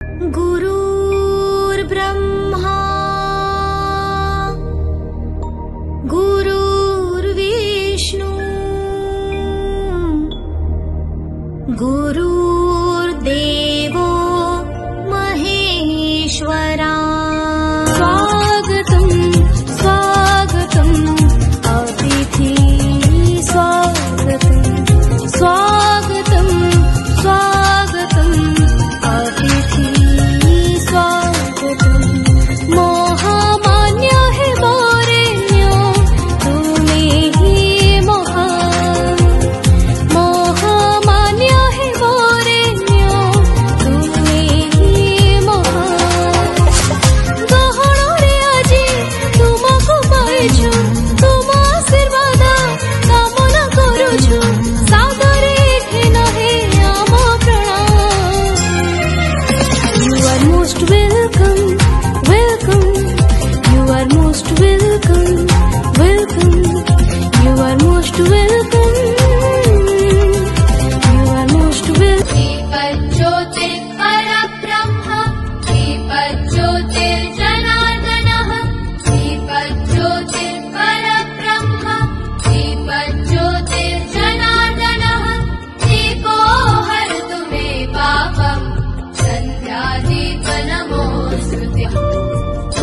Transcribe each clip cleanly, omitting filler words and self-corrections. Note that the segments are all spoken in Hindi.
गुरुर्ब्रह्मा गुरुर्विष्णु गुरुर्देवो महेश्वरा। स्वागतम् स्वागतम् अतिथि स्वागतम् स्वागतम् स्वागतम् अतिथि स्वागतम्। महामान्य है वरेण्य तुम्हें ही महान। महामान्य है वरेण्य तुम्हें ही महान। गहणरे आजी तुमको पाइछु तुम आशीर्वाद कामना करुछु। सादरे घेन हे आम प्रणाम। You are most welcome, welcome. You are most welcome, welcome. You are most welcome. You are most welcome. श्रीपज्योतिर्परब्रह्म श्रीपज्योतिर्जनार्दनः श्रीपज्योतिर्परब्रह्म श्रीपज्योतिर्जनार्दनः। दीपो हरतु मे पापम् सन्ध्यादीपनमोऽस्तुते।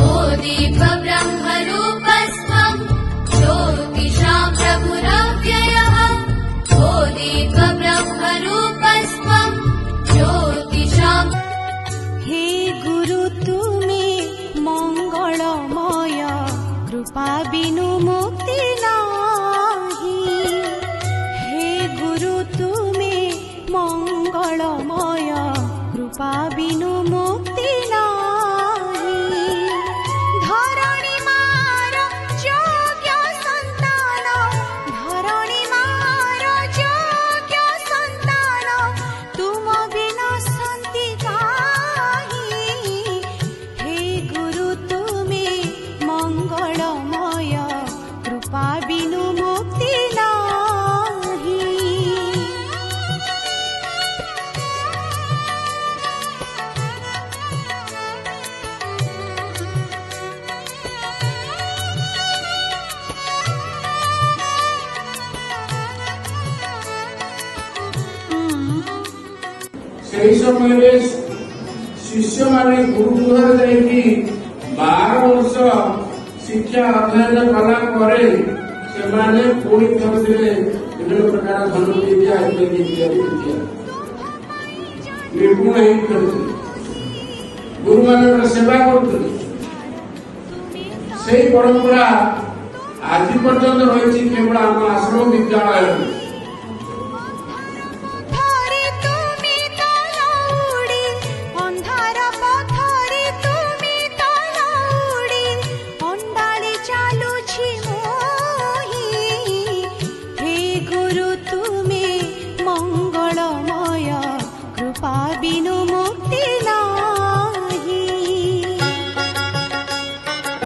ओ दीप ब्रह्मरूपस्त्वम् ज्योतिषां प्रभुरव्ययः। ओ दीप ब्रह्मरूपस्त्वम् ज्योतिषां। हे गुरु तुमे मंगलमय कृपा बिनु मुक्ति नाही। हे गुरु तुमे मंगलमय कृपा बिनु मुक्ति नाही। धरणी मार योग्य संतान धरणी मार योग्य संतान तुम बिना शांति काहि। हे गुरु तुमे मंगलमय कृपा बिनु मुक्ति नाही। से समय शिष्य माने गुरुगृह जाकि 12 वर्ष शिक्षा अध्ययन कला से पुणी थरे विभिन्न प्रकार धन विद्या इत्यादि इत्यादि विद्या निपुण गुरु मान सेवा करुले। परंपरा आज पर्यंत रही केवल आम आश्रम विद्यालय।